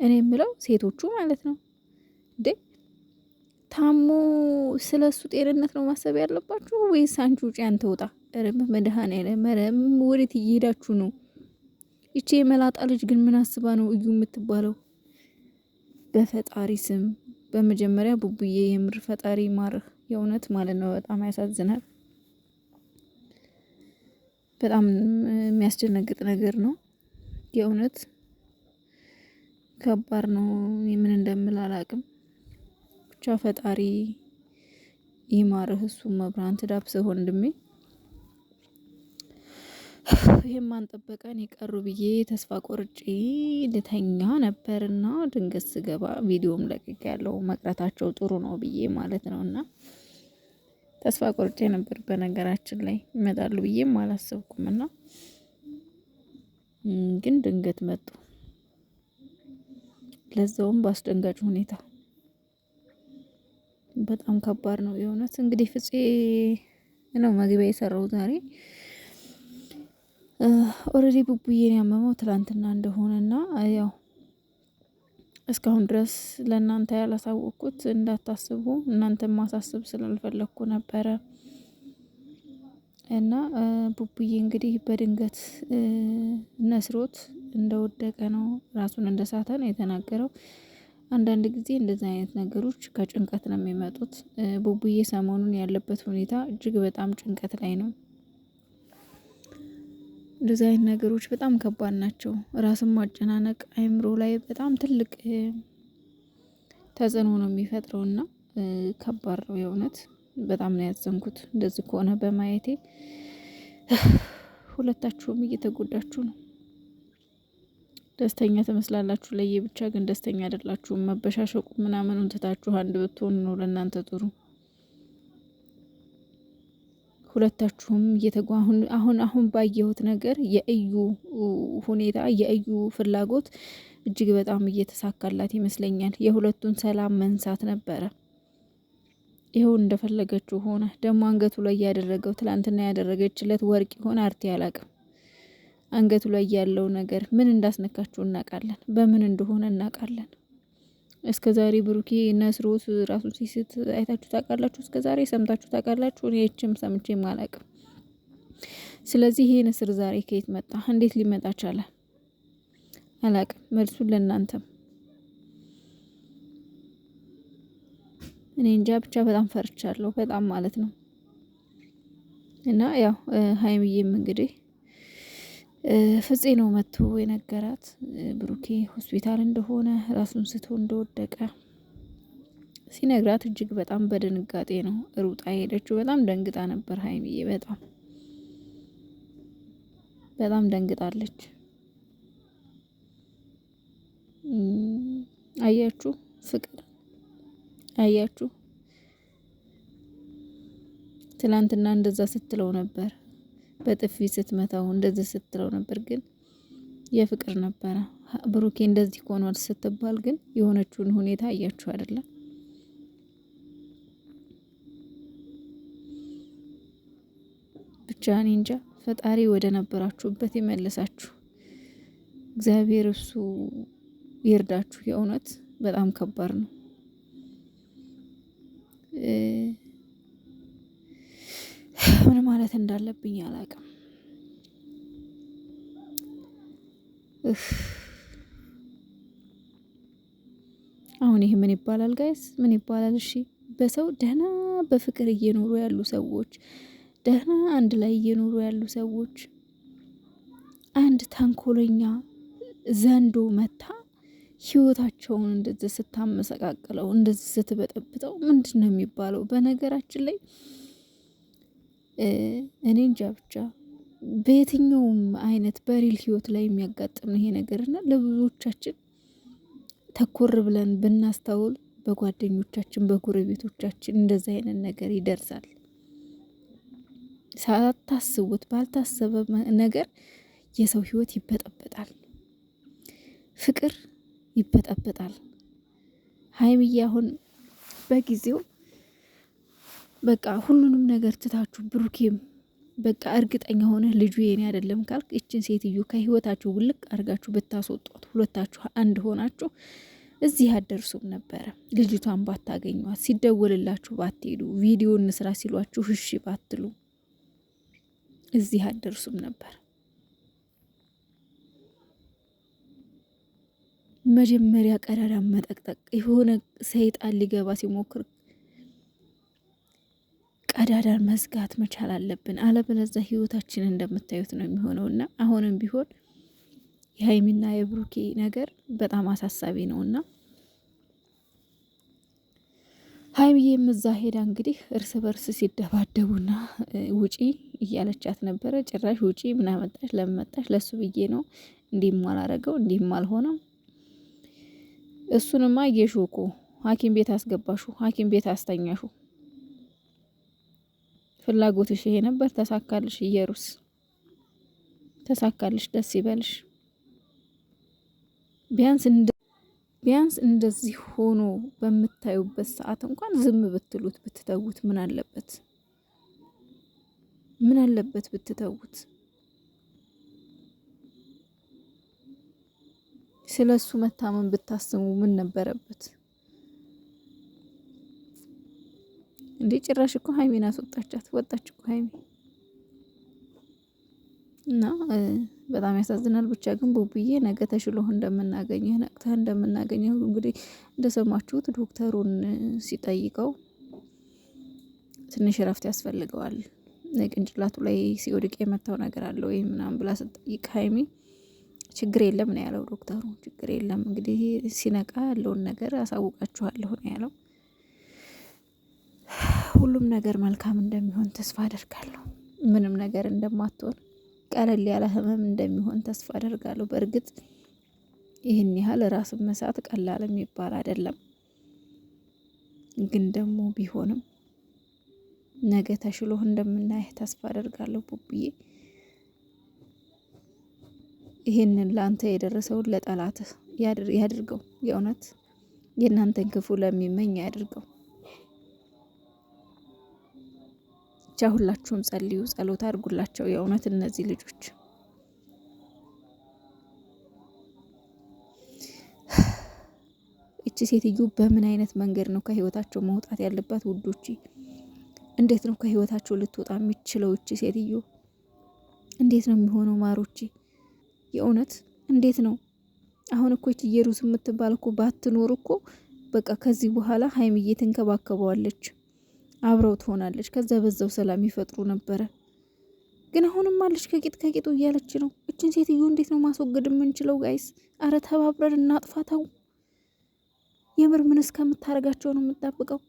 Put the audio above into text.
እኔ የምለው ሴቶቹ ማለት ነው እንዴ ታሞ ስለሱ ጤንነት ነው ማሰብ ያለባችሁ ወይስ አንቺ ውጪ አንተ ውጣ? ኧረ በመድኃኒዓለም ኧረ ወዴት እየሄዳችሁ ነው? ይቺ የመላጣ ልጅ ግን ምን አስባ ነው እዩ የምትባለው? በፈጣሪ ስም በመጀመሪያ ቡቡዬ የምር ፈጣሪ ማርህ የእውነት ማለት ነው። በጣም ያሳዝናል። በጣም የሚያስደነግጥ ነገር ነው የእውነት ከባድ ነው። ምን እንደምል አላቅም። ብቻ ፈጣሪ ይማርህ። እሱም መብራን ትዳብስህ ወንድሜ። ይሄም አንጠበቀን የቀሩ ብዬ ተስፋ ቆርጬ ልተኛ ነበርና ድንገት ስገባ ቪዲዮም ለቅቅ ያለው መቅረታቸው ጥሩ ነው ብዬ ማለት ነውና ተስፋ ቆርጬ ነበር። በነገራችን ላይ ይመጣሉ ብዬም አላሰብኩምና ግን ድንገት መጡ። ለዛውም በአስደንጋጭ ሁኔታ በጣም ከባድ ነው የእውነት። እንግዲህ ፍፄ ነው መግቢያ የሰራው ዛሬ ኦሬዲ ቡቡዬን ያመመው ትላንትና እንደሆነና ያው እስካሁን ድረስ ለእናንተ ያላሳወቅኩት እንዳታስቡ እናንተን ማሳሰብ ስላልፈለኩ ነበረ። እና ቡቡዬ እንግዲህ በድንገት ነስሮት እንደወደቀ ነው ራሱን እንደሳተ ነው የተናገረው። አንዳንድ ጊዜ እንደዚህ አይነት ነገሮች ከጭንቀት ነው የሚመጡት። ቡቡዬ ሰሞኑን ያለበት ሁኔታ እጅግ በጣም ጭንቀት ላይ ነው። እንደዚህ አይነት ነገሮች በጣም ከባድ ናቸው። ራስን ማጨናነቅ አይምሮ ላይ በጣም ትልቅ ተጽዕኖ ነው የሚፈጥረውና ከባድ ነው የእውነት። በጣም ነው ያዘንኩት እንደዚህ ከሆነ በማየቴ። ሁለታችሁም እየተጎዳችሁ ነው። ደስተኛ ትመስላላችሁ ለየብቻ ግን ደስተኛ አይደላችሁም። መበሻሸቁ ምናምኑን ትታችሁ አንድ ብትሆኑ ነው ለእናንተ ጥሩ። ሁለታችሁም አሁን ባየሁት ነገር የእዩ ሁኔታ የእዩ ፍላጎት እጅግ በጣም እየተሳካላት ይመስለኛል። የሁለቱን ሰላም መንሳት ነበረ። ይኸው እንደፈለገችው ሆነ። ደግሞ አንገቱ ላይ ያደረገው ትላንትና ያደረገችለት ወርቅ ይሆን አርቲ አላቅም። አንገቱ ላይ ያለው ነገር ምን እንዳስነካችሁ እናውቃለን። በምን እንደሆነ እናውቃለን። እስከ ዛሬ ብሩኬ ነስሮት ራሱ ሲስት አይታችሁ ታውቃላችሁ? እስከ ዛሬ ሰምታችሁ ታውቃላችሁ? እኔ እችም ሰምቼም አላውቅም። ስለዚህ ይሄ ንስር ዛሬ ከየት መጣ? እንዴት ሊመጣ ቻለ? አላውቅም። መልሱን ለእናንተም እኔ እንጃ። ብቻ በጣም ፈርቻለሁ፣ በጣም ማለት ነው። እና ያው ሀይሚዬም እንግዲህ ፍፄ ነው መጥቶ የነገራት ብሩኬ ሆስፒታል እንደሆነ ራሱን ስቶ እንደወደቀ ሲነግራት እጅግ በጣም በድንጋጤ ነው ሩጣ ሄደችው። በጣም ደንግጣ ነበር ሀይሚዬ። በጣም ደንግጣለች። አያችሁ ፍቅር፣ አያችሁ ትላንትና እንደዛ ስትለው ነበር፣ በጥፊ ስትመታው እንደዚህ ስትለው ነበር። ግን የፍቅር ነበረ። ብሩኬ እንደዚህ ሆኗል ስትባል ግን የሆነችውን ሁኔታ አያችሁ አይደለም? ብቻ እኔ እንጃ። ፈጣሪ ወደ ነበራችሁበት ይመልሳችሁ። እግዚአብሔር እሱ ይርዳችሁ። የእውነት በጣም ከባድ ነው። ምን ማለት እንዳለብኝ አላውቅም። አሁን ይሄ ምን ይባላል ጋይስ? ምን ይባላል? እሺ በሰው ደህና በፍቅር እየኖሩ ያሉ ሰዎች፣ ደህና አንድ ላይ እየኖሩ ያሉ ሰዎች አንድ ተንኮለኛ ዘንዶ መታ ህይወታቸውን እንደዚህ ስታመሰቃቅለው፣ እንደዚህ ስትበጠብጠው ምንድን ነው የሚባለው? በነገራችን ላይ እኔ እንጃ ብቻ በየትኛውም አይነት በሪል ህይወት ላይ የሚያጋጥም ይሄ ነገርና ለብዙዎቻችን ተኮር ብለን ብናስተውል በጓደኞቻችን በጎረቤቶቻችን እንደዚህ አይነት ነገር ይደርሳል። ሳታስቡት ባልታሰበ ነገር የሰው ህይወት ይበጠበጣል፣ ፍቅር ይበጠበጣል። ሀይሚዬ አሁን በጊዜው በቃ ሁሉንም ነገር ትታችሁ ብሩኬም በቃ እርግጠኛ ሆነ ልጁ የኔ አይደለም ካልክ እችን ሴትዮ ከህይወታችሁ ውልቅ አድርጋችሁ ብታስወጧት፣ ሁለታችሁ አንድ ሆናችሁ እዚህ አደርሱም ነበረ። ልጅቷን ባታገኟት፣ ሲደወልላችሁ ባትሄዱ፣ ቪዲዮ እንስራ ሲሏችሁ እሺ ባትሉ እዚህ አደርሱም ነበር። መጀመሪያ ቀዳዳ መጠቅጠቅ፣ የሆነ ሰይጣን ሊገባ ሲሞክር ቀዳዳን መዝጋት መቻል አለብን። አለበለዚያ ህይወታችን እንደምታዩት ነው የሚሆነው። እና አሁንም ቢሆን የሀይሚና የብሩኬ ነገር በጣም አሳሳቢ ነው እና ሀይሚዬም እዛ ሄዳ እንግዲህ እርስ በርስ ሲደባደቡና ውጪ እያለቻት ነበረ። ጭራሽ ውጪ ምን አመጣሽ? ለምን መጣሽ? ለሱ ብዬ ነው እንዲህም አላረገው እንዲህም አልሆነም። እሱንማ እየሾኩ ሐኪም ቤት አስገባሹ፣ ሐኪም ቤት አስተኛሹ። ፍላጎትሽ ይሄ ነበር፣ ተሳካልሽ። እየሩስ ተሳካልሽ፣ ደስ ይበልሽ። ቢያንስ እንደዚህ ሆኖ በምታዩበት ሰዓት እንኳን ዝም ብትሉት ብትተዉት ምን አለበት? ምን አለበት ብትተዉት? ስለሱ መታመን ብታስሙ ምን ነበረበት እንዴ? ጭራሽ እኮ ሀይሚን አስወጣቻት። ወጣች እኮ ሀይሚ እና በጣም ያሳዝናል። ብቻ ግን ቡቡዬ ነገ ተሽሎህ እንደምናገኘህ ነቅተህ እንደምናገኘው እንግዲህ እንደሰማችሁት ዶክተሩን ሲጠይቀው ትንሽ እረፍት ያስፈልገዋል፣ ቅንጭላቱ ላይ ሲወድቅ የመታው ነገር አለ ወይ ምናምን ብላ ስትጠይቅ ሀይሚ ችግር የለም ነው ያለው ዶክተሩ። ችግር የለም እንግዲህ ሲነቃ ያለውን ነገር አሳውቃችኋለሁ ነው ያለው። ሁሉም ነገር መልካም እንደሚሆን ተስፋ አደርጋለሁ። ምንም ነገር እንደማትሆን ቀለል ያለ ህመም እንደሚሆን ተስፋ አደርጋለሁ። በእርግጥ ይህን ያህል ራስን መሳት ቀላል የሚባል አይደለም፣ ግን ደግሞ ቢሆንም ነገ ተሽሎህ እንደምናይህ ተስፋ አደርጋለሁ። ቡቡዬ ይህንን ለአንተ የደረሰውን ለጠላትህ ያድርገው። የእውነት የእናንተን ክፉ ለሚመኝ ያድርገው። ብቻ ሁላችሁም ጸልዩ፣ ጸሎት አድርጉላቸው። የእውነት እነዚህ ልጆች እቺ ሴትዮ በምን አይነት መንገድ ነው ከህይወታቸው መውጣት ያለባት? ውዶቼ እንዴት ነው ከህይወታቸው ልትወጣ የሚችለው? እቺ ሴትዮ እንዴት ነው የሚሆነው? ማሮቼ የእውነት እንዴት ነው? አሁን እኮ እቺ ኢየሩስ የምትባል እኮ ባትኖር እኮ በቃ ከዚህ በኋላ ሀይሚዬ ትንከባከበዋለች፣ አብረው ትሆናለች። ከዛ በዛው ሰላም ይፈጥሩ ነበረ። ግን አሁንም አለች ከቂጥ ከቂጡ እያለች ነው። እችን ሴትዮ እንዴት ነው ማስወገድ የምንችለው? ጋይስ አረ ተባብረን እናጥፋታው። የምር ምን እስከምታረጋቸው ነው የምጠብቀው?